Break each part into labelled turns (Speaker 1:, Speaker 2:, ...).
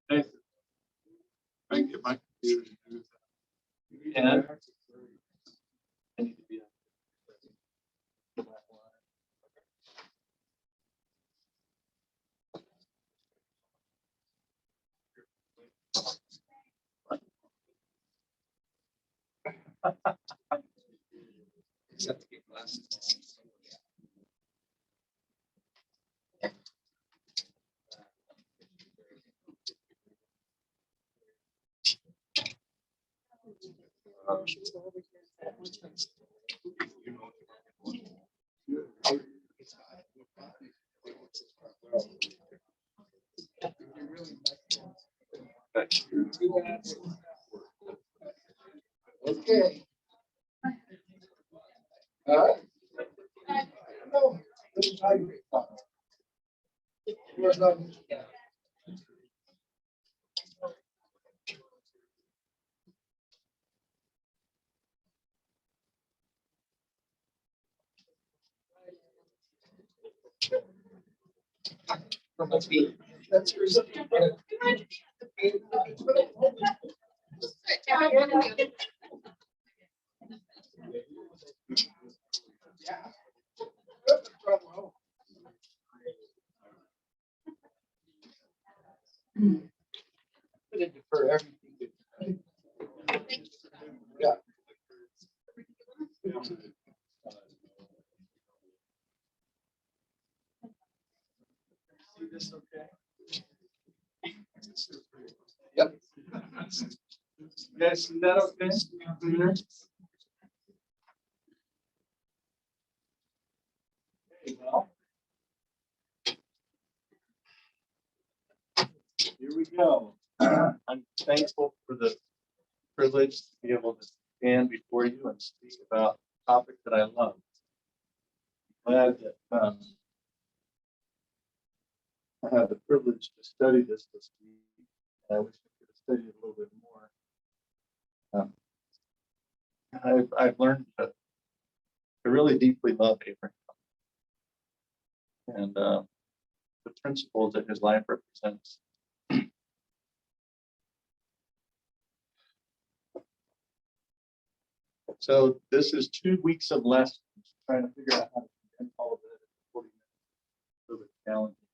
Speaker 1: Hey, I can get my computer to do that. And I need to be except to get glasses.
Speaker 2: Okay. All right. No, this is how you get caught. Where's that? That's your. For everything. Yeah.
Speaker 1: See this okay?
Speaker 2: Yep.
Speaker 1: You guys see that okay? Okay, well. Here we go. I'm thankful for the privilege to be able to stand before you and speak about a topic that I love. I'm glad that I have the privilege to study this week. I wish I could have studied a little bit more. I've learned to really deeply love Abraham and the principles that his life represents. So this is 2 weeks of lessons, trying to figure out how to condense all of it in 40 minutes. A little bit challenging.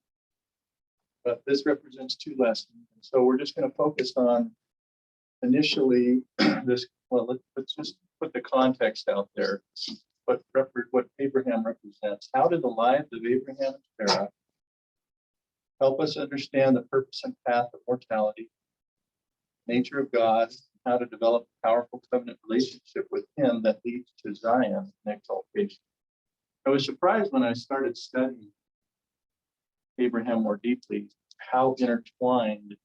Speaker 1: But this represents 2 lessons. And so we're just going to focus on initially this. Well, let's just put the context out there. What Abraham represents. How did the lives of Abraham and Sarah help us understand the purpose and path of mortality, nature of God, how to develop a powerful covenant relationship with him that leads to Zion and exaltation. I was surprised when I started studying Abraham more deeply, how intertwined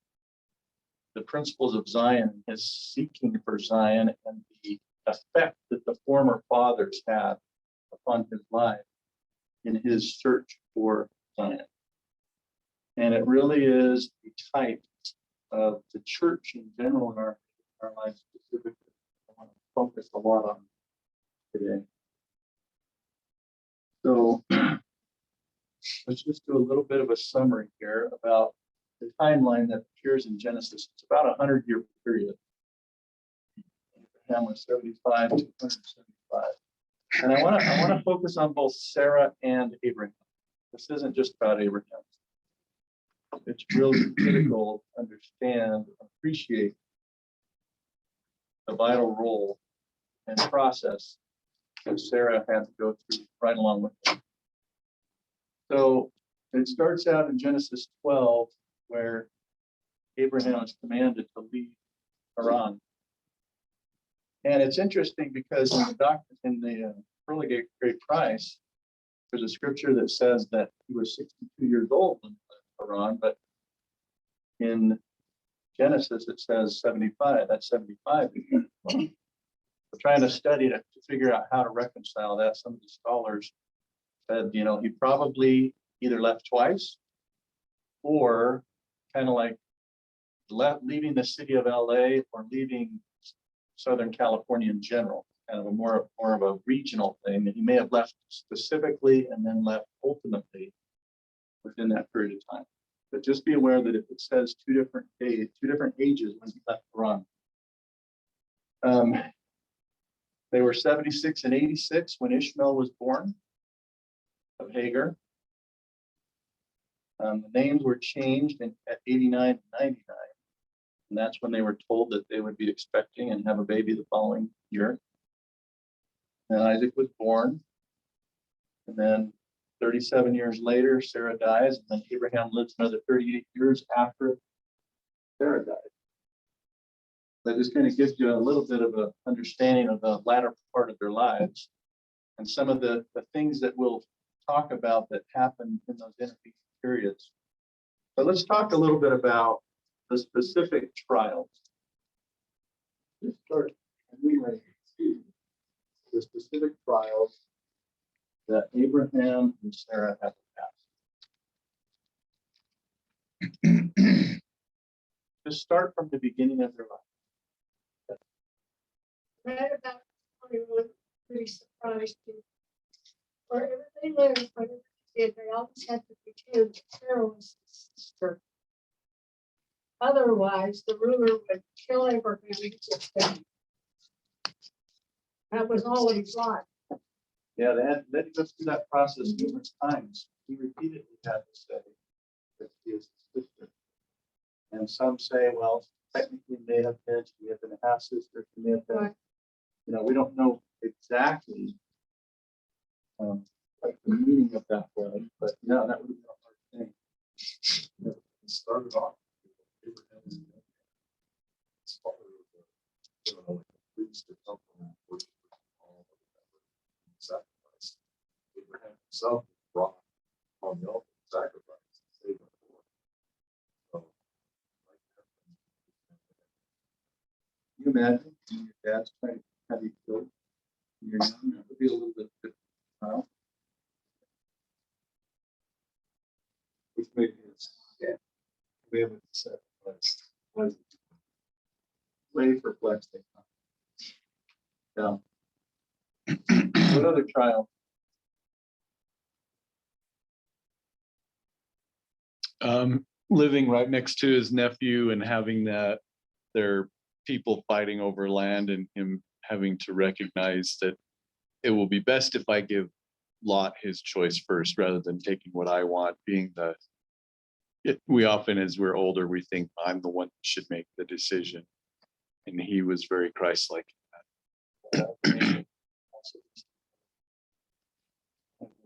Speaker 1: the principles of Zion, his seeking for Zion, and the effect that the former fathers had upon his life in his search for Zion. And it really is a type of the church in general in our lives specifically. I want to focus a lot on today. So let's just do a little bit of a summary here about the timeline that appears in Genesis. It's about a 100-year period. Abraham was 75 to 175. And I want to focus on both Sarah and Abraham. This isn't just about Abraham. It's really critical to understand, appreciate the vital role and process that Sarah had to go through right along with him. So it starts out in Genesis 12, where Abraham is commanded to leave Haran. And it's interesting because in the Doctrine, in the early Great Price, there's a scripture that says that he was 62 years old when he left Haran, but in Genesis it says 75. That's 75. We're trying to study to figure out how to reconcile that. Some of the scholars said, he probably either left twice or kind of like leaving the city of LA or leaving Southern California in general. kind of a more of a regional thing, and he may have left specifically and then left ultimately within that period of time. But just be aware that if it says 2 different days, 2 different ages when he left Haran, they were 76 and 86 when Ishmael was born of Hagar. The names were changed at 89 and 99. And that's when they were told that they would be expecting and have a baby the following year. And Isaac was born. And then 37 years later, Sarah dies. And then Abraham lives another 38 years after Sarah died. That just kind of gives you a little bit of an understanding of the latter part of their lives and some of the things that we'll talk about that happened in those intervening periods. But let's talk a little bit about the specific trials. Let's start the specific trials that Abraham and Sarah had passed. Just start from the beginning of their life.
Speaker 3: Read about 21 really surprised me. Wherever they lived, whatever they did, they always had to pretend Sarah was his sister. Otherwise, the ruler would kill Abraham and get them. That was always right.
Speaker 1: Yeah, they had to go through that process numerous times. He repeatedly had to say that he is his sister. And some say, well, technically may have been, she may have been a half sister, she may have been,
Speaker 3: Right.
Speaker 1: We don't know exactly like the meaning of that word, but no, that would have been a hard thing.
Speaker 4: It started off with Abraham's his father was like a priest or something, worship all of that sacrifice. Abraham himself brought on the altar sacrifice to save the poor. So, like that.
Speaker 1: Can you imagine when your dad's trying to have you killed? And you're young, that would be a little bit different.
Speaker 4: Which made his commandment to sacrifice.
Speaker 1: Way perplexing. Yeah. What other trial?
Speaker 5: Living right next to his nephew and having their people fighting over land and him having to recognize that it will be best if I give Lot his choice first rather than taking what I want, being we often, as we're older, we think I'm the one that should make the decision. And he was very Christ-like.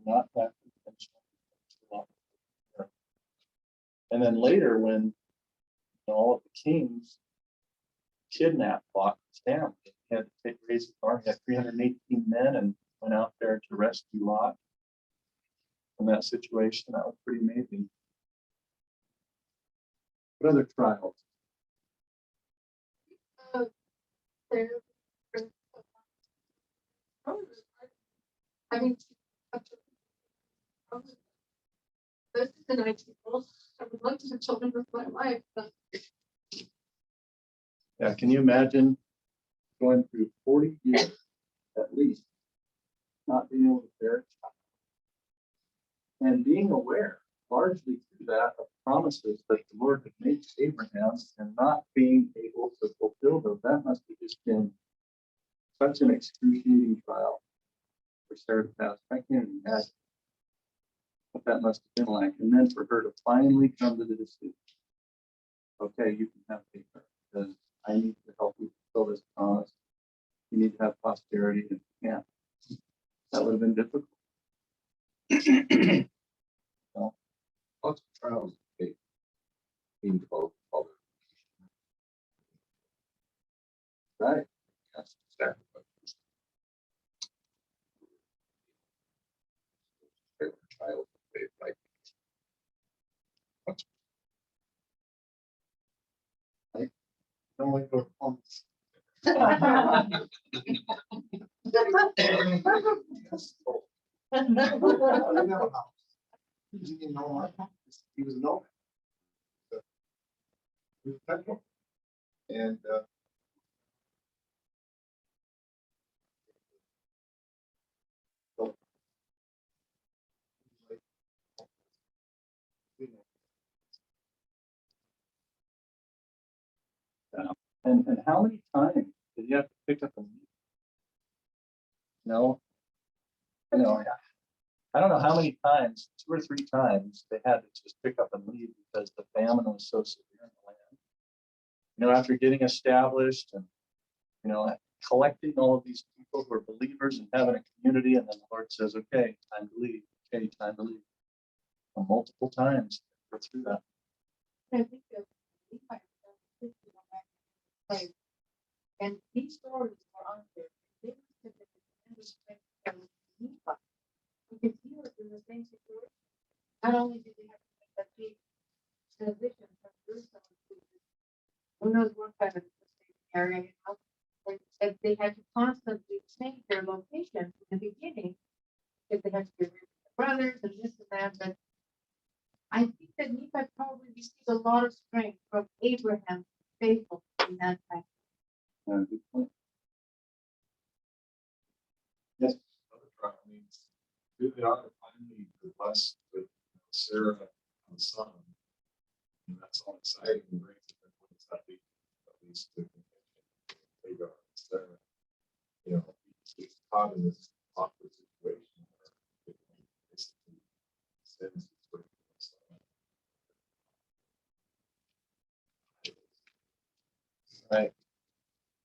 Speaker 1: Not that intentional. And then later, when all of the kings kidnapped Lot and his family, he had to raise his army. He had 318 men and went out there to rescue Lot from that situation. That was pretty amazing. What other trials?
Speaker 3: I mean, this is the nice people. I would like to have children with my wife, but
Speaker 1: Yeah, can you imagine going through 40 years at least, not being able to bear a child, and being aware, largely through that, of promises that the Lord had made to Abraham, and not being able to fulfill those? That must have just been such an excruciating trial for Sarah to pass. I can't even imagine what that must have been like. And then for her to finally come to the decision, okay, you can have Hagar, because I need to help you fulfill this promise. You need to have posterity, and yeah, that would have been difficult.
Speaker 4: Lots of trials being developed.
Speaker 1: Right.
Speaker 4: Yes, sacrifice. Child of faith, right?
Speaker 1: Don't like to go
Speaker 4: He was a nomad. He was technical. And
Speaker 1: And how many times did you have to pick up a meat? No, I don't know how many times, 2 or 3 times, they had to just pick up and leave because the famine was so severe in the land. After getting established and, collecting all of these people who are believers and having a community, and then the Lord says, okay, time to leave. Okay, time to leave. And multiple times go through that.
Speaker 3: I think of Levi, like, and these stories were on there. They must have been tremendous strength from Levi. Because he was in the same situation. Not only did they have to make that big transition from Jerusalem to who knows what kind of area, but they had to constantly change their location from the beginning because they had to get rid of their brothers and this and that. But I think that Nephi probably received a lot of strength from Abraham, faithful in that time.
Speaker 1: Good point. Yes.
Speaker 4: Another trial, I mean, here they are finally blessed with Sarah and the son. And that's all exciting and great. What does that lead to? That leads to Hagar and Sarah. He's caught in this awkward situation where basically sends his way to his son.
Speaker 1: Right.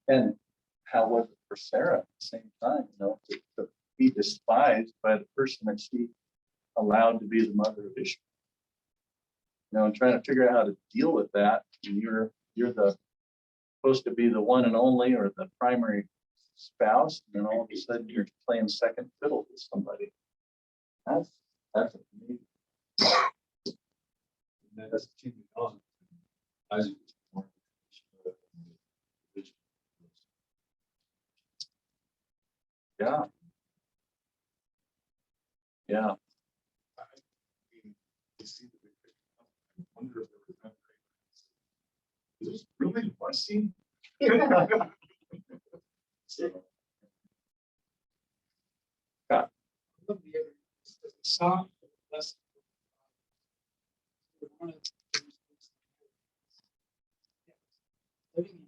Speaker 1: And how was it for Sarah at the same time, to be despised by the person that she allowed to be the mother of Ishmael? And trying to figure out how to deal with that. And you're supposed to be the one and only or the primary spouse, and then all of a sudden you're playing second fiddle with somebody. That's amazing.
Speaker 4: And that's continuing on. Isaac was born.
Speaker 1: Yeah. Yeah.
Speaker 4: I mean, you see the big picture. I wonder if there was that great. Is this really my scene? So,
Speaker 2: Soft, less. Living in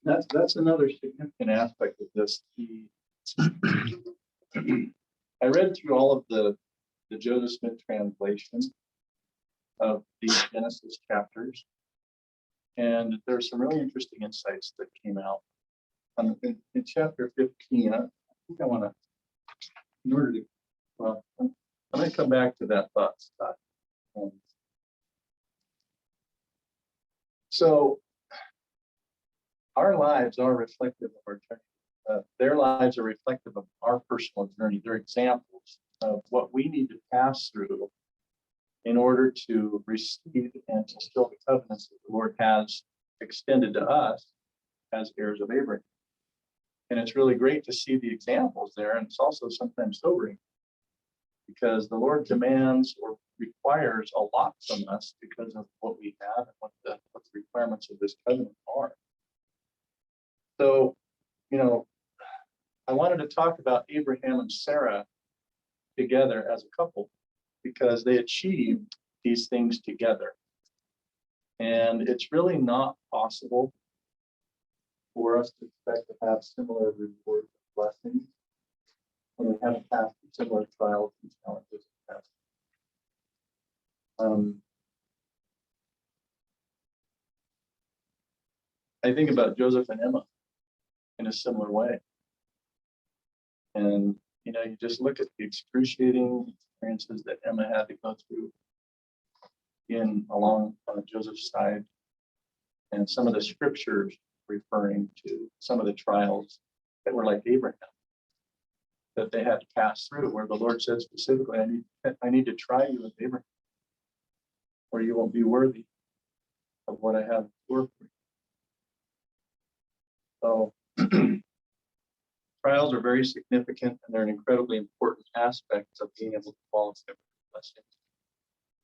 Speaker 2: a land.
Speaker 1: That's another significant aspect of this. I read through all of the Joseph Smith translation of these Genesis chapters, and there are some really interesting insights that came out. In chapter 15, I think I want to, in order to, well, I'm going to come back to that thought, Scott. So our lives are reflective of our journey. Their lives are reflective of our personal journey. They're examples of what we need to pass through in order to receive and fulfill the covenants that the Lord has extended to us as heirs of Abraham. And it's really great to see the examples there. And it's also sometimes sobering because the Lord demands or requires a lot from us because of what we have and what the requirements of this covenant are. So, I wanted to talk about Abraham and Sarah together as a couple because they achieved these things together. And it's really not possible for us to expect to have similar rewards and blessings when we haven't passed similar trials and challenges. I think about Joseph and Emma in a similar way. And, you just look at the excruciating experiences that Emma had to go through along Joseph's side, and some of the scriptures referring to some of the trials that were like Abraham that they had to pass through, where the Lord said specifically, I need to try you with Abraham, or you won't be worthy of what I have for you. So trials are very significant, and they're an incredibly important aspect of being able to qualify for blessing.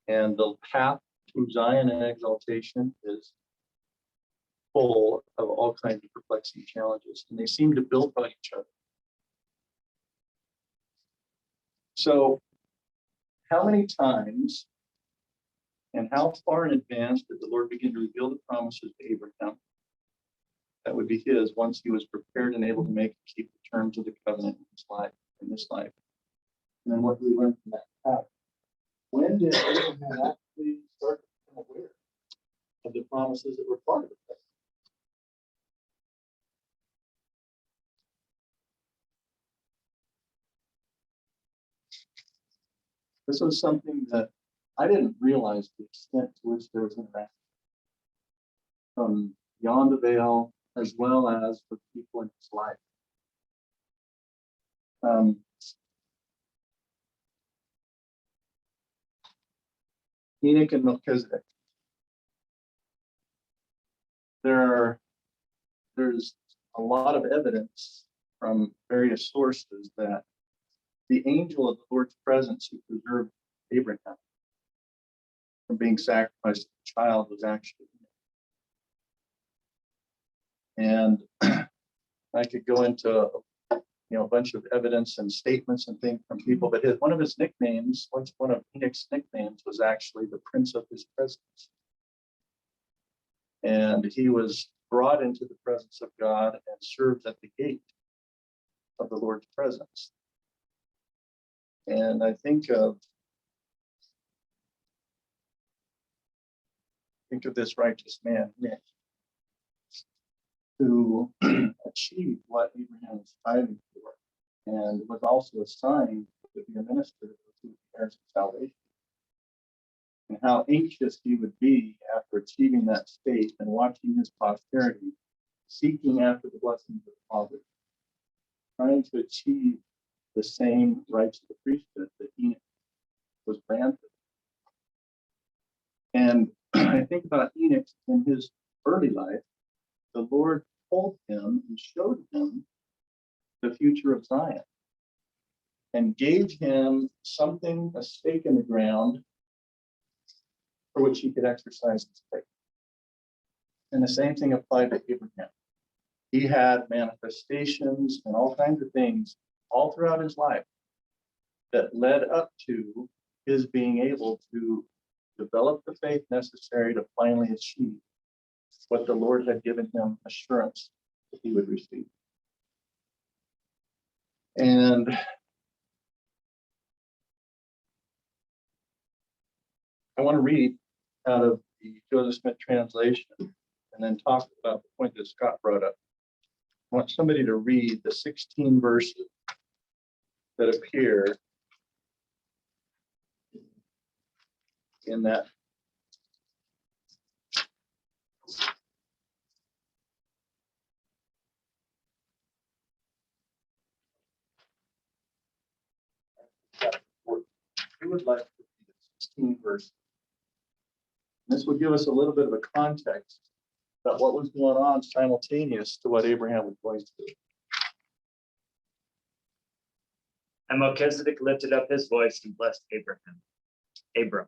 Speaker 1: And the path to Zion and exaltation is full of all kinds of perplexing challenges, and they seem to build on each other. So how many times and how far in advance did the Lord begin to reveal the promises to Abraham that would be his once he was prepared and able to make and keep the terms of the covenant in this life? And then what do we learn from that? How? When did Abraham actually start to become aware of the promises that were part of it? This was something that I didn't realize the extent to which there was interaction from beyond the veil as well as with people in his life. Enoch and Melchizedek. There's a lot of evidence from various sources that the angel of the Lord's presence who preserved Abraham from being sacrificed as a child was actually Enoch. And I could go into a bunch of evidence and statements and things from people, but one of his nicknames, one of Enoch's nicknames was actually the Prince of His Presence. And he was brought into the presence of God and served at the gate of the Lord's presence. And I think of this righteous man, Enoch, who achieved what Abraham was striving for, and was also assigned to be a minister to heirs of salvation. And how anxious he would be after achieving that state and watching his posterity, seeking after the blessings of the Father, trying to achieve the same rights of the priesthood that Enoch was granted. And I think about Enoch in his early life. The Lord told him and showed him the future of Zion and gave him something, a stake in the ground for which he could exercise his faith. And the same thing applied to Abraham. He had manifestations and all kinds of things all throughout his life that led up to his being able to develop the faith necessary to finally achieve what the Lord had given him assurance that he would receive. And I want to read out of the Joseph Smith translation and then talk about the point that Scott brought up. I want somebody to read the 16 verses that appear in that. Who would like to read the 16 verses? This would give us a little bit of a context about what was going on simultaneous to what Abraham was going to do.
Speaker 6: And Melchizedek lifted up his voice and blessed Abram.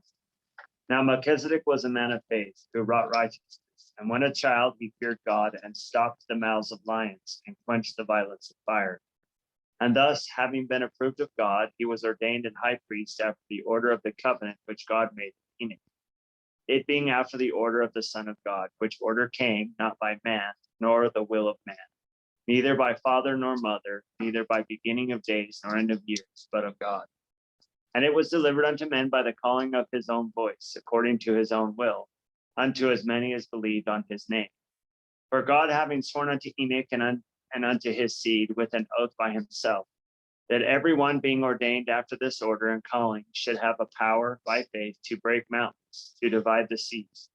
Speaker 6: Now Melchizedek was a man of faith who wrought righteousness. And when a child, he feared God and stopped the mouths of lions and quenched the violence of fire. And thus, having been approved of God, he was ordained an high priest after the order of the covenant which God made with Enoch, it being after the order of the Son of God, which order came not by man, nor the will of man, neither by father nor mother, neither by beginning of days nor end of years, but of God. And it was delivered unto men by the calling of his own voice, according to his own will, unto as many as believed on his name. For God, having sworn unto Enoch and unto his seed with an oath by himself, that every one being ordained after this order and calling should have a power by faith to break mountains, to divide the seas,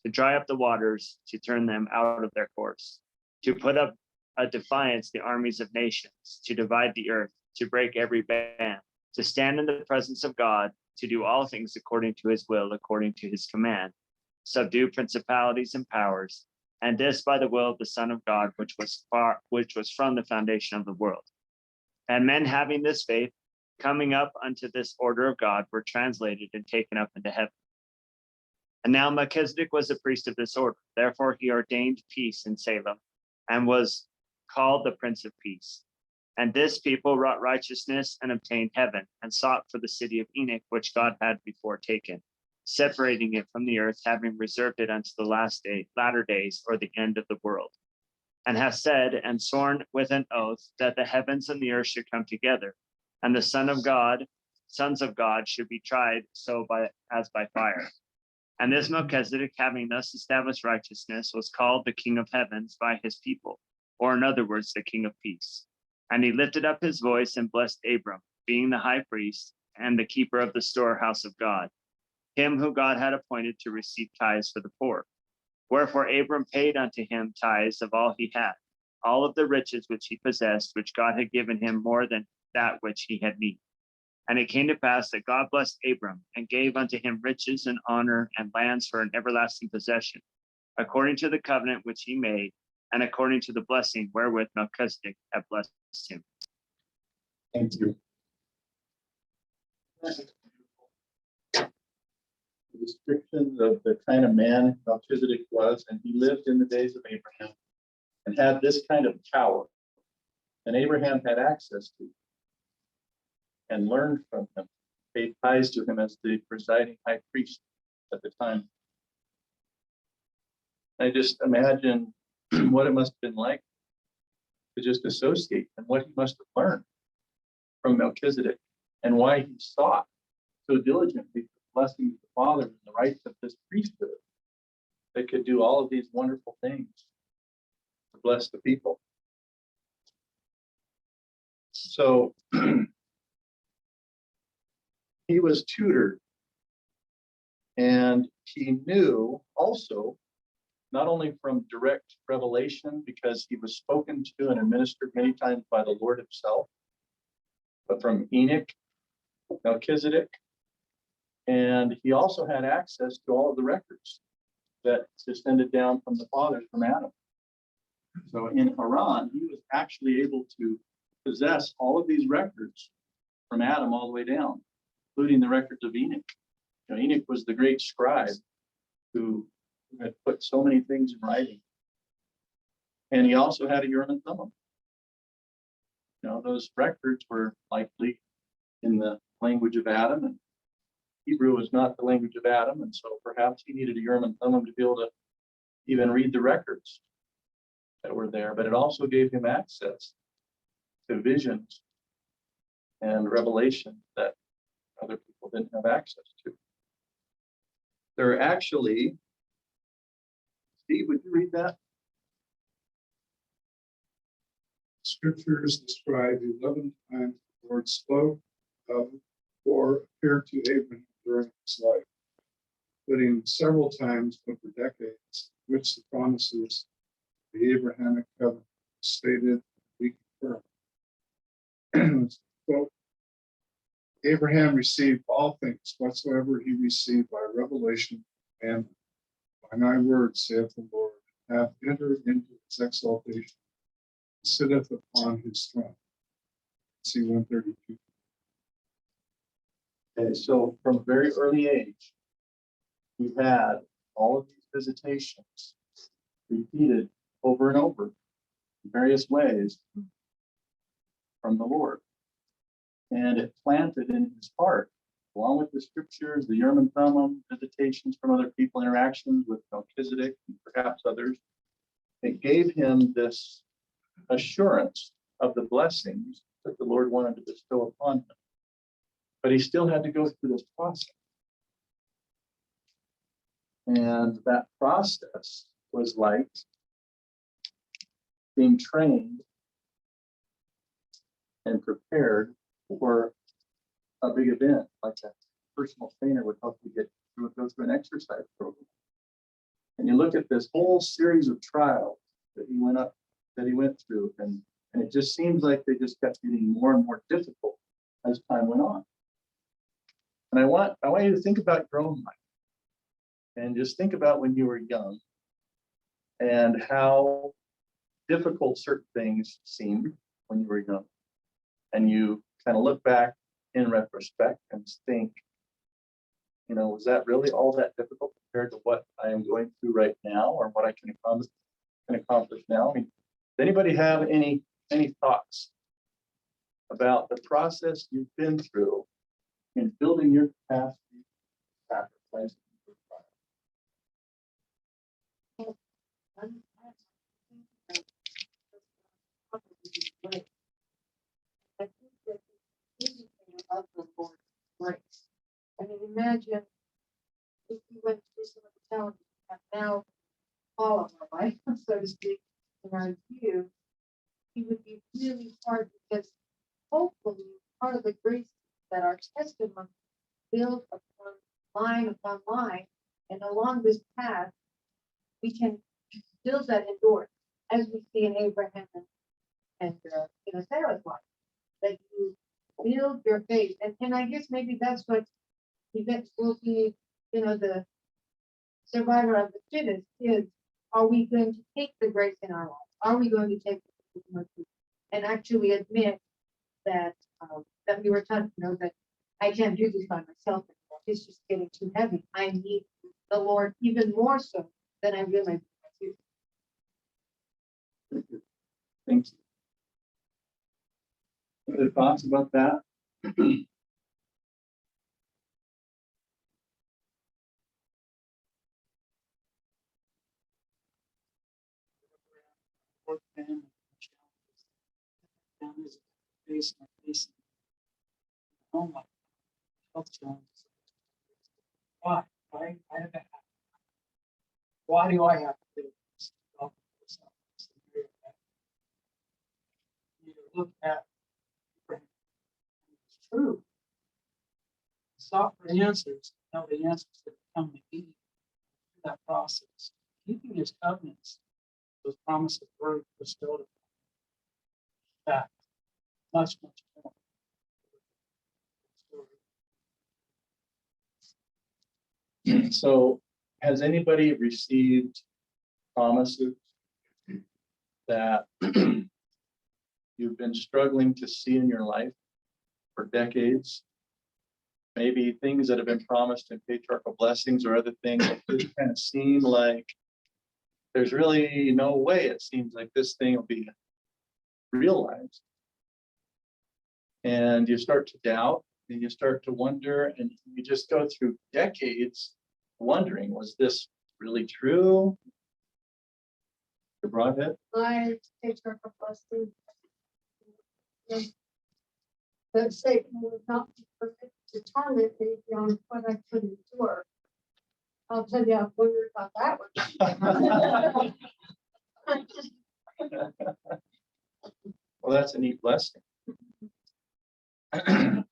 Speaker 6: to dry up the waters, to turn them out of their course, to put up a defiance the armies of nations, to divide the earth, to break every band, to stand in the presence of God, to do all things according to his will, according to his command, subdue principalities and powers, and this by the will of the Son of God, which was from the foundation of the world. And men having this faith, coming up unto this order of God, were translated and taken up into heaven. And now Melchizedek was a priest of this order. Therefore he ordained peace in Salem, and was called the Prince of Peace. And this people wrought righteousness and obtained heaven, and sought for the city of Enoch, which God had before taken, separating it from the earth, having reserved it unto the latter days, or the end of the world. And hath said and sworn with an oath that the heavens and the earth should come together, and the sons of God should be tried as by fire. And this Melchizedek, having thus established righteousness, was called the King of heavens by his people, or in other words, the King of peace. And he lifted up his voice and blessed Abram, being the high priest and the keeper of the storehouse of God, him who God had appointed to receive tithes for the poor. Wherefore Abram paid unto him tithes of all he had, all of the riches which he possessed, which God had given him more than that which he had need. And it came to pass that God blessed Abram and gave unto him riches and honor and lands for an everlasting possession, according to the covenant which he made, and according to the blessing wherewith Melchizedek had blessed him.
Speaker 1: Thank you. The description of the kind of man Melchizedek was, and he lived in the days of Abraham and had this kind of power. And Abraham had access to and learned from him, paid tithes to him as the presiding high priest at the time. I just imagine what it must have been like to just associate and what he must have learned from Melchizedek and why he sought so diligently the blessings of the Father and the rights of this priesthood that could do all of these wonderful things to bless the people. So he was tutored, and he knew also, not only from direct revelation, because he was spoken to and administered many times by the Lord himself, but from Enoch, Melchizedek, and he also had access to all of the records that descended down from the fathers, from Adam. So in Haran, he was actually able to possess all of these records from Adam all the way down, including the records of Enoch. You know, Enoch was the great scribe who had put so many things in writing. And he also had a Urim and Thummim. You know, those records were likely in the language of Adam, and Hebrew was not the language of Adam, and so perhaps he needed a Urim and Thummim to be able to even read the records that were there. But it also gave him access to visions and revelation that other people didn't have access to. There are actually, Steve, would you read that?
Speaker 2: Scriptures describe 11 times the Lord spoke of or appeared to Abraham during his life, including several times over decades, which the promises of the Abrahamic Covenant stated we confirm. So Abraham received all things whatsoever he received by revelation, and by my word, saith the Lord, hath entered into his exaltation, sitteth upon his throne. See 132.
Speaker 1: Okay, so from a very early age, he had all of these visitations repeated over and over in various ways from the Lord. And it planted in his heart, along with the scriptures, the Urim and Thummim, visitations from other people, interactions with Melchizedek and perhaps others. It gave him this assurance of the blessings that the Lord wanted to bestow upon him. But he still had to go through this process. And that process was like being trained and prepared for a big event, like a personal trainer would help you go through an exercise program. And you look at this whole series of trials that he went through, and it just seems like they just kept getting more and more difficult as time went on. And I want you to think about your own life, and just think about when you were young and how difficult certain things seemed when you were young. And you kind of look back in retrospect and think, you know, was that really all that difficult compared to what I am going through right now, or what I can accomplish now? I mean, does anybody have any thoughts about the process you've been through in building your capacity, sacrifice.
Speaker 3: I think that the easy thing about the Lord's grace. I mean, imagine if you went through some of the challenges we have now, all of our life, so to speak, in our view, it would be really hard because hopefully part of the grace that our testimony build upon upon line, and along this path, we can build that endurance, as we see in Abraham and Sarah's life, that you build your faith, and I guess maybe that's what events will be, the survivor of the fittest is, are we going to take the grace in our life? Are we going to take the mercy and actually admit that, that we were taught, that I can't do this by myself anymore. It's just getting too heavy. I need the Lord even more so than I realize I do.
Speaker 1: Thank you. Other thoughts about that?
Speaker 7: Work family challenges. Families facing home life, health challenges. Why? I have to have. Why do I have to do this? You look at it's true. Stop for answers. Know the answers that come to be through that process. Keeping his covenants, those promises were bestowed upon. That much more.
Speaker 1: So has anybody received promises that you've been struggling to see in your life for decades? Maybe things that have been promised in patriarchal blessings or other things that just kind of seem like there's really no way it seems like this thing will be realized. And you start to doubt and you start to wonder, and you just go through decades wondering, was this really true? The broadhead?
Speaker 3: My patriarchal blessing. That Satan would not be perfect to torment me beyond what I could endure. I'll tell you, I've wondered about that one.
Speaker 1: Well, that's a neat blessing. And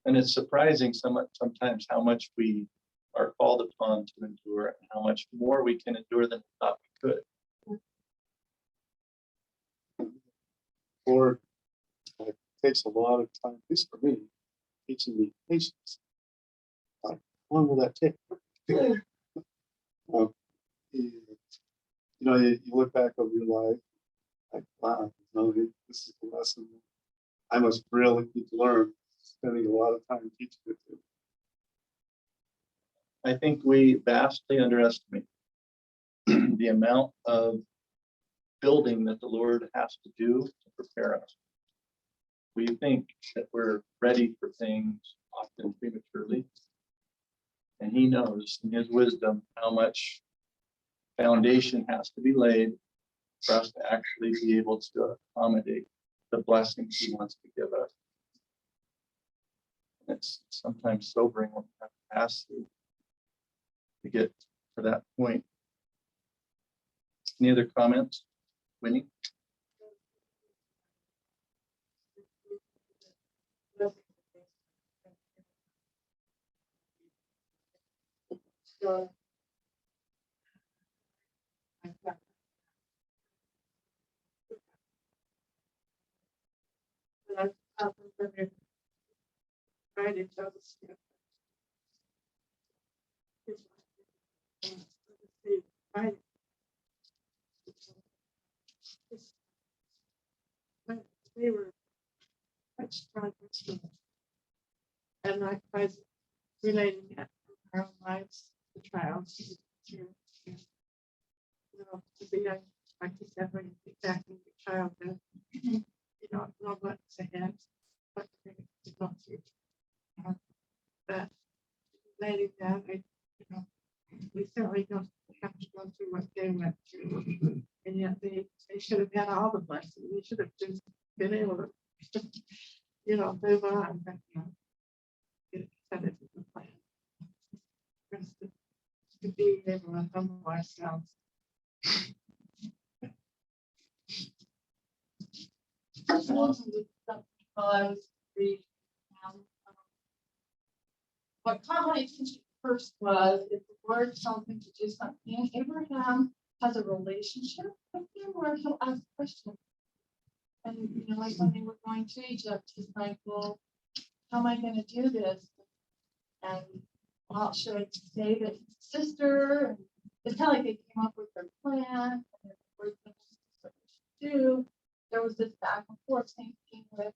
Speaker 1: it's surprising sometimes how much we are called upon to endure and how much more we can endure than we thought we could.
Speaker 2: Or it takes a lot of time, at least for me, teaching me patience. How long will that take? You look back over your life, like, wow, this is a lesson I must really need to learn, spending a lot of time teaching it to.
Speaker 1: I think we vastly underestimate the amount of building that the Lord has to do to prepare us. We think that we're ready for things often prematurely. And he knows in his wisdom how much foundation has to be laid for us to actually be able to accommodate the blessings he wants to give us. And it's sometimes sobering when we have to pass through to get to that point. Any other comments? Winnie?
Speaker 3: So, right, it does. Right. They were quite strong, and I was relating it to our own lives, the trials. To be young, like you said, when you think back into childhood, you don't know what's ahead, what they're going to go through. But letting that, we certainly don't have to go through what they went through. And yet they should have had all the blessings. We should have just been able to, move on. But, it's kind of the plan. For us to be able to humble ourselves.
Speaker 8: What caught my attention first was if the Lord tells him to do something, Abraham has a relationship with him where he'll ask questions. And like when they were going to Egypt, he's like, well, how am I going to do this? And well, should I say that his sister? And it's kind of like they came up with their plan and what they should do. There was this back and forth thinking with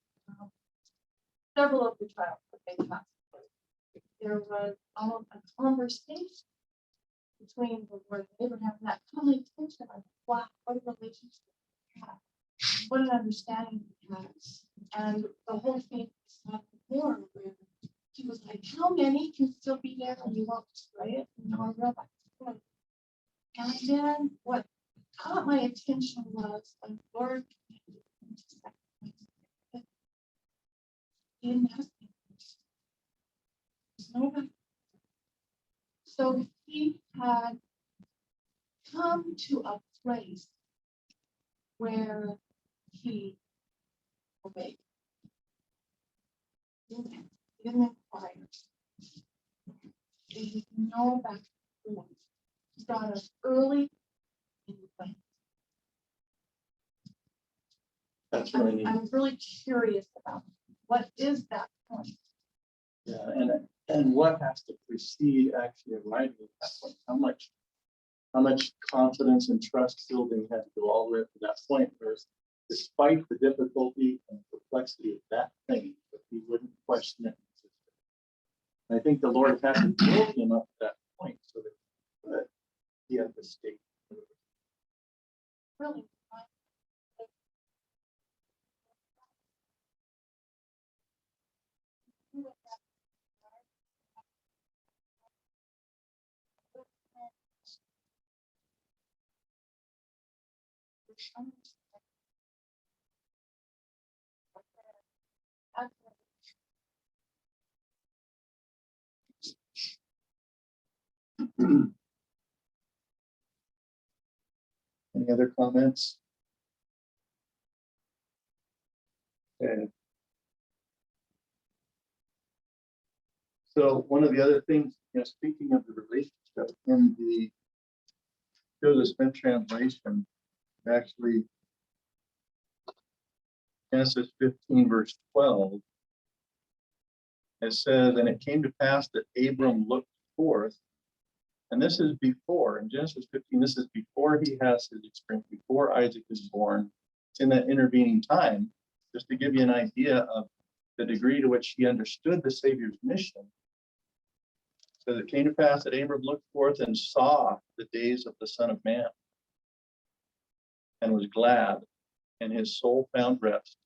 Speaker 8: several of the trials that they passed through. There was almost a conversation between the Lord and Abraham, and that caught my attention. Like, wow, what a relationship we have. What an understanding he has. And the whole thing is not more where he was like, how many can still be there and you won't destroy it? I realized what. And then what caught my attention was the Lord in nothing. Nobody. So he had come to a place where he obeyed. Didn't inquire. There was no back and forth. He got us early in the plan.
Speaker 1: That's really neat.
Speaker 8: I'm really curious about what is that point.
Speaker 1: Yeah, and what has to precede actually arriving at that point? How much confidence and trust building had to go all the way up to that point, where despite the difficulty and complexity of that thing, that he wouldn't question it. And I think the Lord had to build him up to that point so that he had the state.
Speaker 8: Really.
Speaker 1: Any other comments? Okay. So one of the other things, speaking of the relationship in the Joseph Smith translation, actually Genesis 15 verse 12, it says, and it came to pass that Abram looked forth, and this is before, in Genesis 15, this is before he has his experience, before Isaac is born. It's in that intervening time, just to give you an idea of the degree to which he understood the Savior's mission. So it came to pass that Abram looked forth and saw the days of the Son of Man, and was glad, and his soul found rest.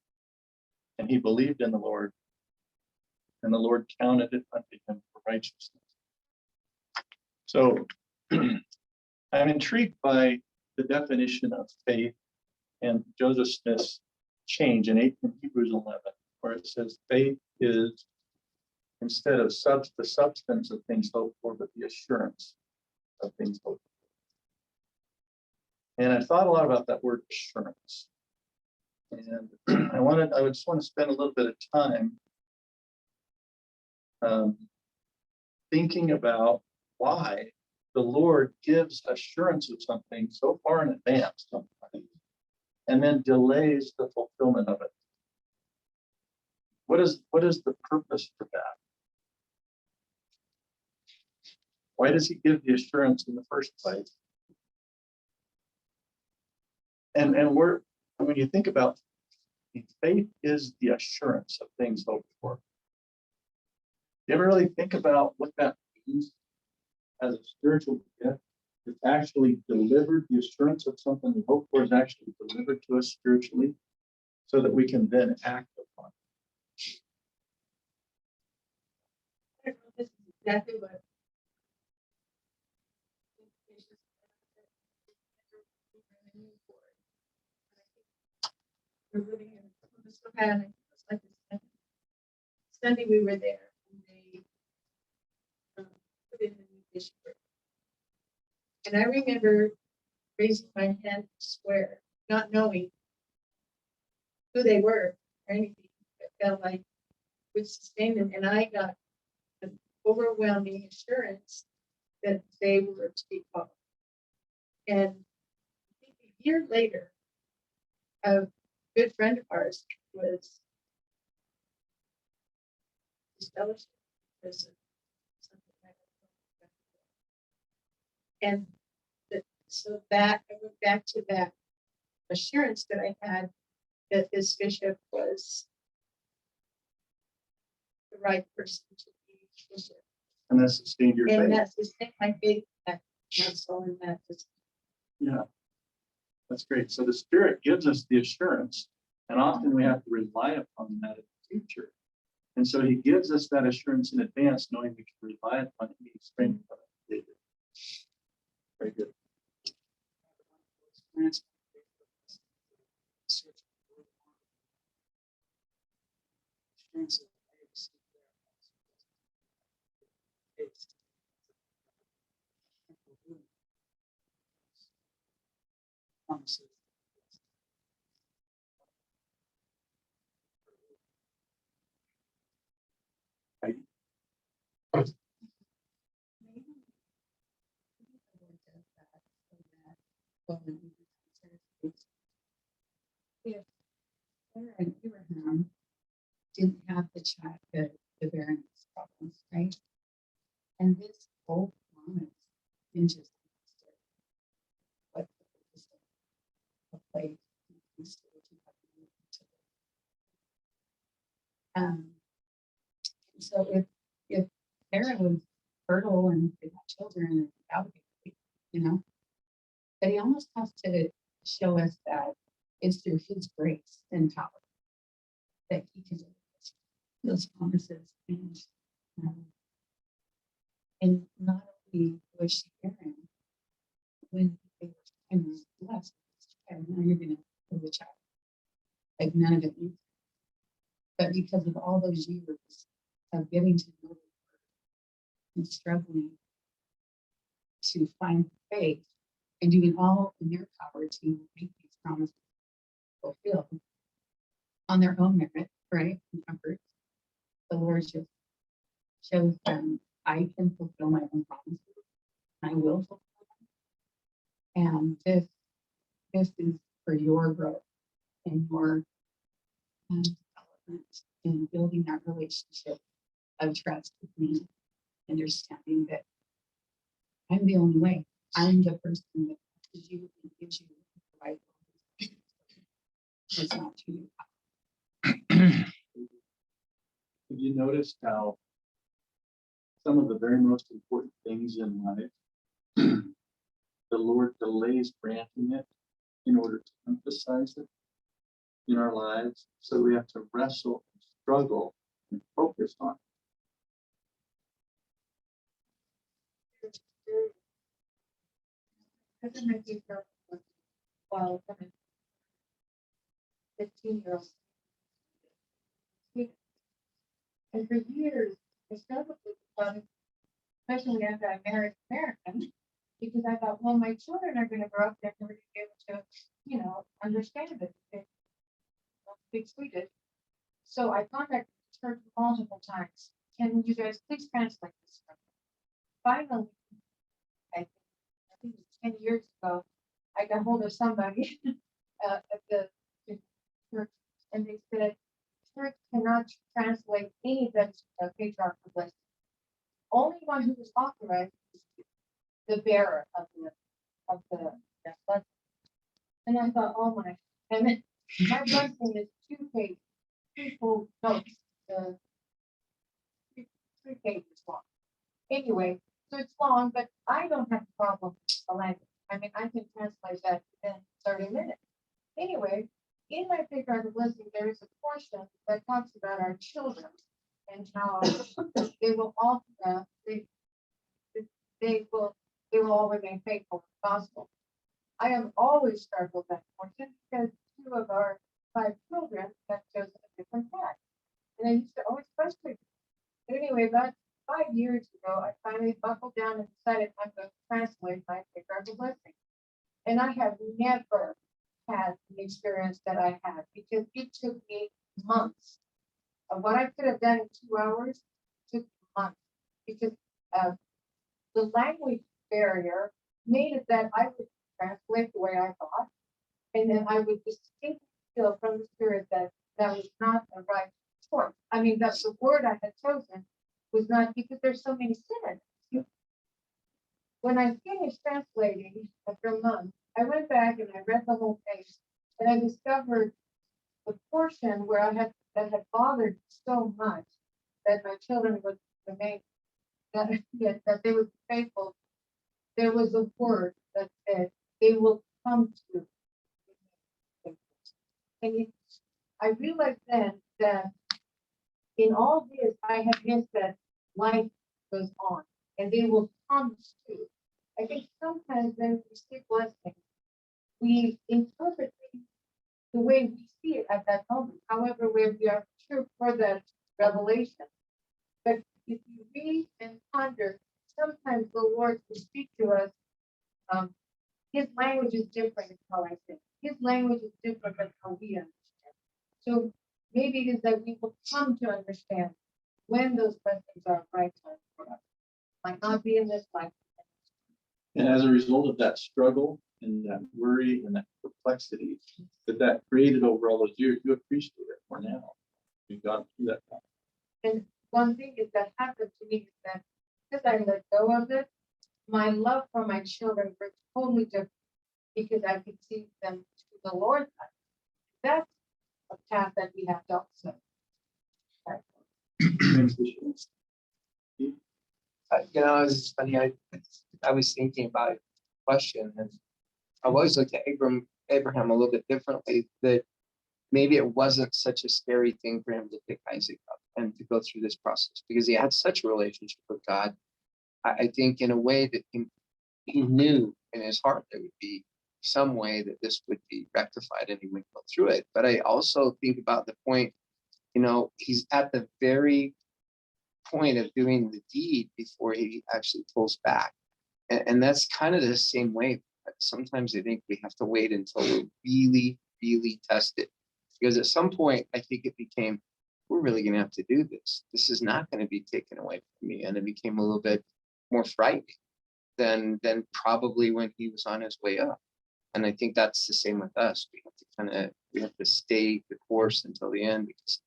Speaker 1: And he believed in the Lord, and the Lord counted it unto him for righteousness. So I'm intrigued by the definition of faith and Joseph Smith's change in Hebrews 11, where it says faith is, instead of the substance of things hoped for, but the assurance of things hoped for. And I thought a lot about that word assurance. And I just want to spend a little bit of time thinking about why the Lord gives assurance of something so far in advance sometimes, and then delays the fulfillment of it. What is the purpose for that? Why does he give the assurance in the first place? And when you think about faith is the assurance of things hoped for. You ever really think about what that means as a spiritual gift? It's actually delivered. The assurance of something we hope for is actually delivered to us spiritually. so that we can then act upon it.
Speaker 3: I don't know if this is exactly what. We're living in Columbus, Ohio, it's like this Sunday we were there and they put in the new district. And I remember raising my hand to swear, not knowing who they were or anything, but felt like would sustain them. And I got an overwhelming assurance that they were to be called. And I think a year later, a good friend of ours was disfellowshipped because of something like that. And so that I went back to that assurance that I had that this bishop was the right person to be bishop.
Speaker 1: And that sustained your
Speaker 3: And
Speaker 1: faith.
Speaker 3: that's just my faith that that's all in that.
Speaker 1: Yeah. That's great. So the Spirit gives us the assurance, and often we have to rely upon that in the future. And so he gives us that assurance in advance, knowing we can rely upon it, being strengthened by it. Very good.
Speaker 9: If Sarah and Abraham didn't have the variance problems, right? And this whole promise hinges on what the purpose of place. And so if Sarah was fertile and they got children and that would be great, you know, but he almost has to show us that it's through his grace and power that he can do those promises. And not only was she barren when they were kind of blessed, and now you're gonna have a child. Like none of it knew. But because of all those years of getting to know the Lord and struggling to find faith and doing all in their power to make these promises fulfilled on their own merit, right? And comfort. The Lord just shows them, I can fulfill my own promises. I will fulfill them. And this is for your growth and your development in building that relationship of trust with me, understanding that I'm the only way. I'm the person that gives you and gives you the right. It's not to you.
Speaker 1: Have you noticed how some of the very most important things in life, the Lord delays granting it in order to emphasize it in our lives? So we have to wrestle and struggle and focus on it.
Speaker 3: Because my future was while coming 15-year-old. And for years, I struggled with the thought, especially after I married an American, because I thought, well, my children are going to grow up, they're going to be able to, you know, understand it. They don't speak Swedish. So I contacted the church multiple times. Can you guys please translate this for me? Finally, I think it was 10 years ago, I got hold of somebody at the church, and they said, church cannot translate any of the patriarchal blessings. Only one who was authorized is the bearer of the blessing. And I thought, oh my, and then my blessing is 2 pages, 2 full notes, 3 pages long. Anyway, so it's long, but I don't have a problem with the language. I mean, I can translate that in 30 minutes. Anyway, in my patriarchal blessing, there is a portion that talks about our children and how they will all, they will, they will all remain faithful to the gospel. I have always struggled that portion because 2 of our 5 children have chosen a different path. And I used to always frustrate me. But anyway, about 5 years ago, I finally buckled down and decided I'm going to translate my patriarchal blessing. And I have never had the experience that I had because it took me months. Of what I could have done in 2 hours took months because the language barrier made it that I would translate the way I thought, and then I would distinctly feel from the Spirit that that was not the right choice. I mean, that the word I had chosen was not, because there's so many synonyms. When I finished translating after a month, I went back and I read the whole page, and I discovered the portion where that had bothered me so much that my children would remain, that they would be faithful. There was a word that said they will come to. And I realized then that in all this, I had missed that life goes on and they will come to. I think sometimes when we see blessings, we interpret things the way we see it at that moment. However, where we are sure for the revelation. But if you read and ponder, sometimes the Lord will speak to us. His language is different, is how I say. His language is different than how we understand. So maybe it is that we will come to understand when those blessings are right time for us. Might not be in this life.
Speaker 1: And as a result of that struggle and that worry and that perplexity that created over all those years, you appreciate it more now. You've gone through that time.
Speaker 3: And one thing is that happened to me is that because I let go of it, my love for my children was totally different because I could see them to the Lord. That's a path that we have to also.
Speaker 10: It's funny. I was thinking about a question, and I've always looked at Abraham a little bit differently. That maybe it wasn't such a scary thing for him to pick Isaac up and to go through this process because he had such a relationship with God. I think in a way that he knew in his heart there would be some way that this would be rectified and he would go through it. But I also think about the point, he's at the very point of doing the deed before he actually pulls back. And that's kind of the same way. Sometimes I think we have to wait until we're really, really tested. Because at some point, I think it became, we're really going to have to do this. This is not going to be taken away from me. And it became a little bit more frightening than probably when he was on his way up. And I think that's the same with us. We have to stay the course until the end because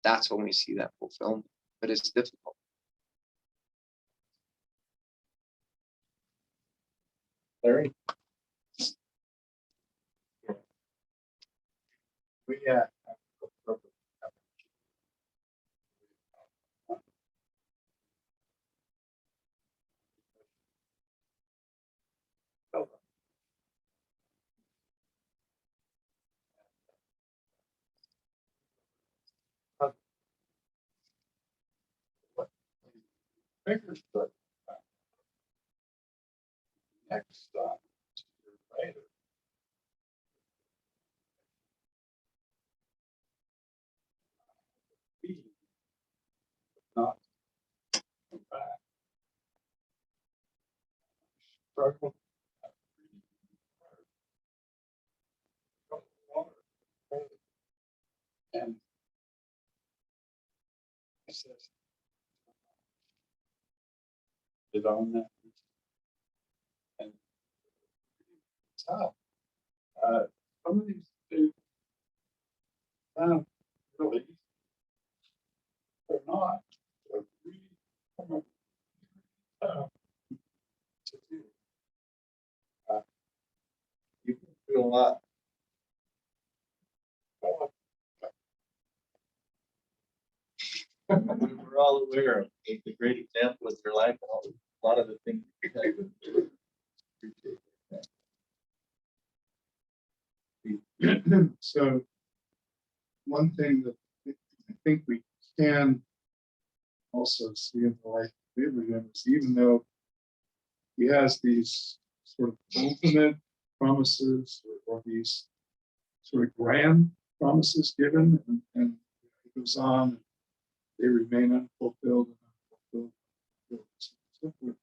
Speaker 10: that's when we see that fulfillment. But it's difficult.
Speaker 1: Larry?
Speaker 2: We fingers, but next year later. Not come back. Struggle. And I said, did on that. And tough. Some of these things sound really easy. They're not. They're really tough to do. You can feel a lot.
Speaker 1: We're all aware of the great example of your life and a lot of the things you have been through. Appreciate that.
Speaker 2: So one thing that I think we can also see in the life of Abraham is even though he has these sort of ultimate promises or these sort of grand promises given, and it goes on, they remain unfulfilled and unfulfilled.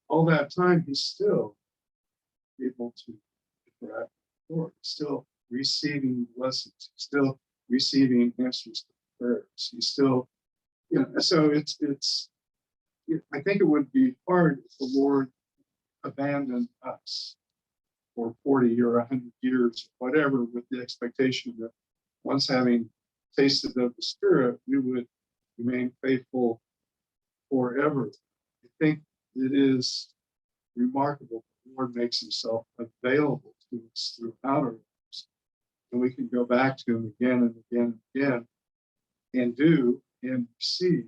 Speaker 2: All that time, he's still able to interact with the Lord. He's still receiving blessings. He's still receiving answers to prayers. He's still, so I think it would be hard if the Lord abandoned us for 40 or 100 years, whatever, with the expectation that once having tasted of the Spirit, we would remain faithful forever. I think it is remarkable the Lord makes himself available to us throughout our lives. And we can go back to him again and again and again and do and receive.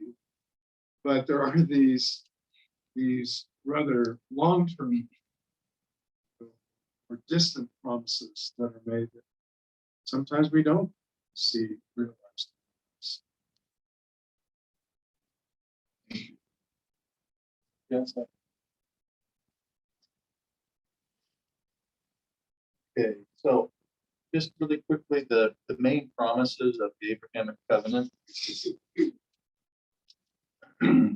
Speaker 2: But there are these rather long-term or distant promises that are made that sometimes we don't see realized.
Speaker 1: Yes. Okay, so just really quickly, the main promises of the Abrahamic Covenant.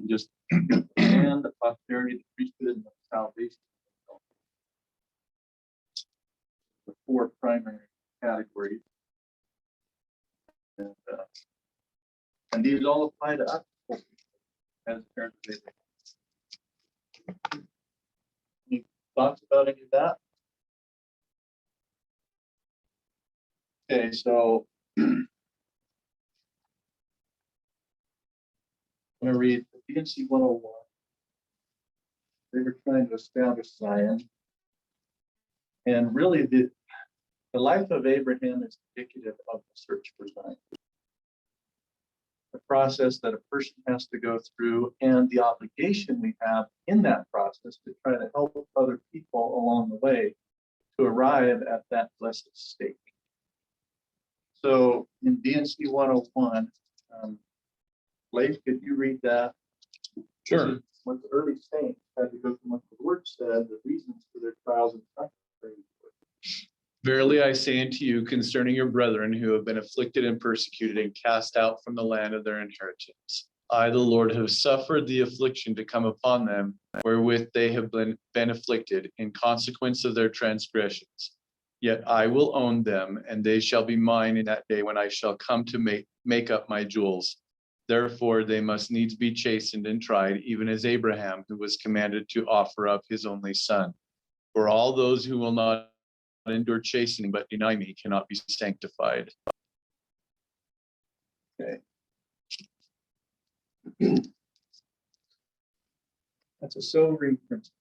Speaker 1: Just and the posterity, the priesthood, and the salvation. The four primary categories. And these all apply to us as parents of Abraham. Any thoughts about any of that? Okay, so I'm going to read the DNC 101. They were trying to establish Zion. And really, the life of Abraham is indicative of the search for Zion. The process that a person has to go through and the obligation we have in that process to try to help other people along the way to arrive at that blessed state. So in DNC 101, Leif, could you read that?
Speaker 5: Sure.
Speaker 1: This is what the early saints had to go from what the Lord said, the reasons for their trials and sufferings.
Speaker 5: Verily I say unto you concerning your brethren who have been afflicted and persecuted and cast out from the land of their inheritance. I, the Lord, have suffered the affliction to come upon them, wherewith they have been afflicted in consequence of their transgressions. Yet I will own them, and they shall be mine in that day when I shall come to make up my jewels. Therefore they must needs be chastened and tried, even as Abraham, who was commanded to offer up his only son. For all those who will not endure chastening but deny me cannot be sanctified.
Speaker 1: Okay. That's a sobering principle.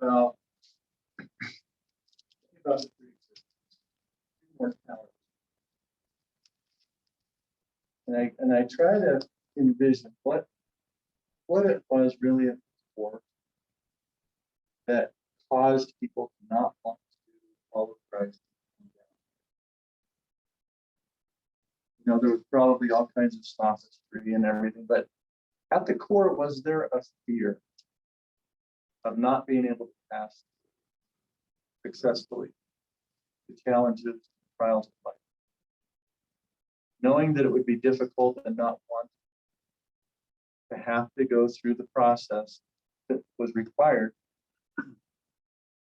Speaker 1: About the mortality. And I try to envision what it was really at the core that caused people to not want to follow Christ. You know, there was probably all kinds of sophistry and everything, but at the core, was there a fear of not being able to pass successfully the challenges, trials of life? Knowing that it would be difficult and not want to have to go through the process that was required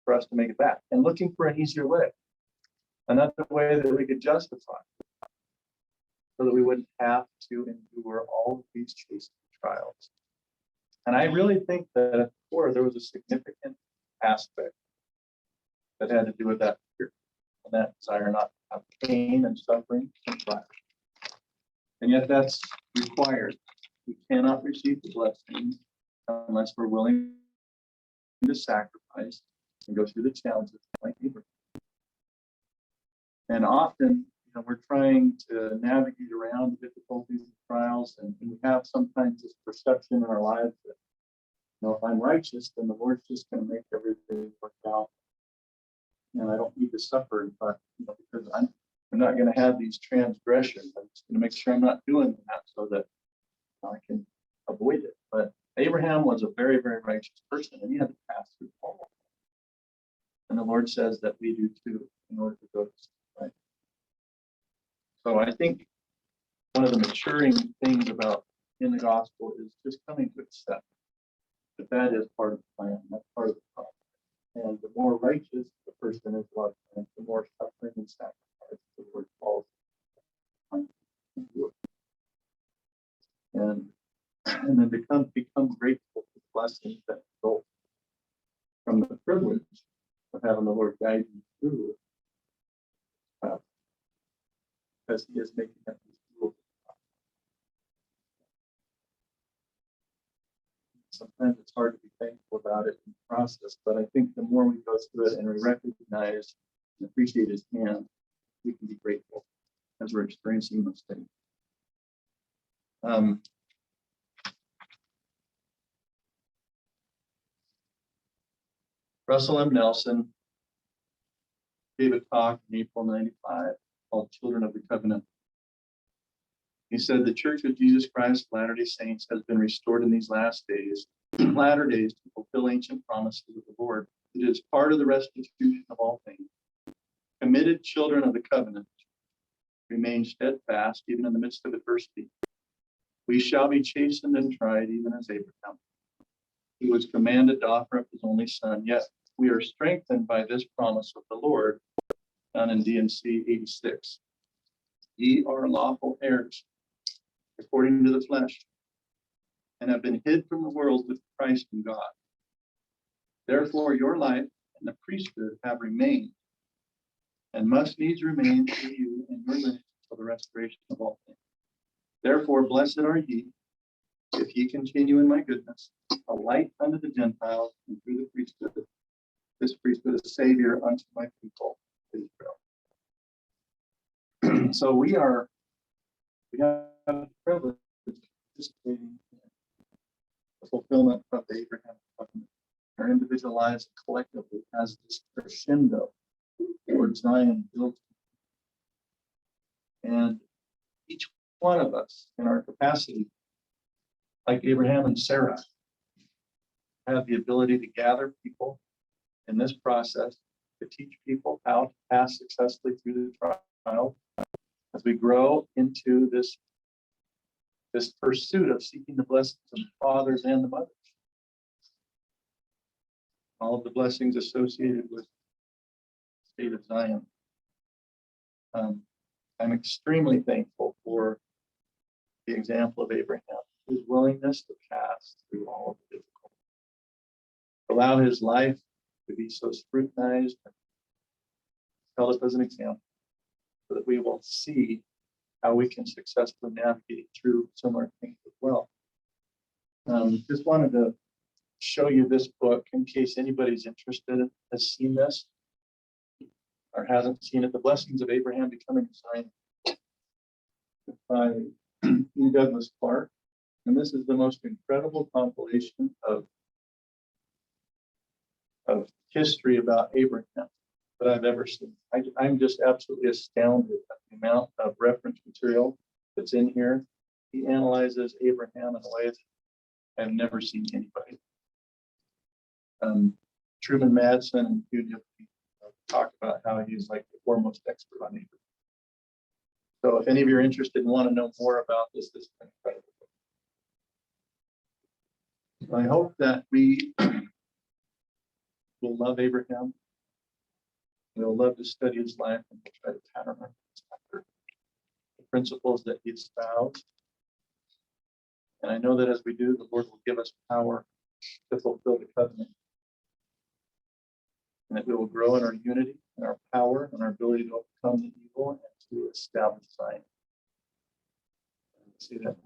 Speaker 1: for us to make it back, and looking for an easier way, another way that we could justify, so that we wouldn't have to endure all of these chastening trials. And I really think that at the core, there was a significant aspect that had to do with that fear and that desire not to have pain and suffering and trial. And yet that's required. We cannot receive the blessing unless we're willing to sacrifice and go through the challenges like Abraham. And often, you know, we're trying to navigate around the difficulties and trials, and we have sometimes this perception in our lives that, you know, if I'm righteous, then the Lord's just going to make everything work out, and I don't need to suffer. But you know, because I'm not gonna have these transgressions. I'm just gonna make sure I'm not doing that so that I can avoid it. But Abraham was a very, very righteous person, and he had to pass through all. And the Lord says that we do too, in order to go to right. So I think one of the maturing things about in the gospel is just coming to accept that is part of the plan. That's part of the problem. And the more righteous the person is, a lot of times, the more suffering and sacrifice the Lord calls. And then become grateful for the blessings that result from the privilege of having the Lord guide you through because He is making that rule. Sometimes it's hard to be thankful about it in the process, but I think the more we go through it and we recognize and appreciate His hand, we can be grateful as we're experiencing those things. Russell M. Nelson gave a talk in April '95 called Children of the Covenant. He said the Church of Jesus Christ of Latter-day Saints has been restored in these last days, latter days, to fulfill ancient promises of the Lord. It is part of the restitution of all things. Committed children of the covenant remain steadfast even in the midst of adversity. We shall be chastened and tried even as Abraham. He was commanded to offer up his only son, yet we are strengthened by this promise of the Lord, found in D&C 86. Ye are lawful heirs according to the flesh, and have been hid from the world with Christ in God. Therefore your life and the priesthood have remained, and must needs remain to you and your lineage until the restoration of all things. Therefore blessed are ye, if ye continue in my goodness, a light unto the Gentiles, and through the priesthood, this priesthood a savior unto my people, Israel. So we have the privilege of participating in the fulfillment of the Abrahamic Covenant. Our individual lives collectively as this crescendo towards Zion built. And each one of us in our capacity, like Abraham and Sarah, have the ability to gather people in this process, to teach people how to pass successfully through the trial as we grow into this pursuit of seeking the blessings of the fathers and the mothers. All of the blessings associated with the state of Zion. I'm extremely thankful for the example of Abraham, his willingness to pass through all of the difficulties, allow his life to be so scrutinized and held up as an example, so that we will see how we can successfully navigate through similar things as well. Just wanted to show you this book in case anybody's interested, has seen this or hasn't seen it. The Blessings of Abraham Becoming a Zion by E. Douglas Clark. And this is the most incredible compilation of history about Abraham that I've ever seen. I'm just absolutely astounded at the amount of reference material that's in here. He analyzes Abraham in a way that I've never seen anybody. Truman Madsen and Hugh Diffie talk about how he's like the foremost expert on Abraham. So if any of you are interested and want to know more about this is incredible. I hope that we will love Abraham. We'll love to study his life and we'll try to pattern after the principles that he espoused. And I know that as we do, the Lord will give us power to fulfill the covenant. And that we will grow in our unity and our power and our ability to overcome the evil and to establish Zion. See that.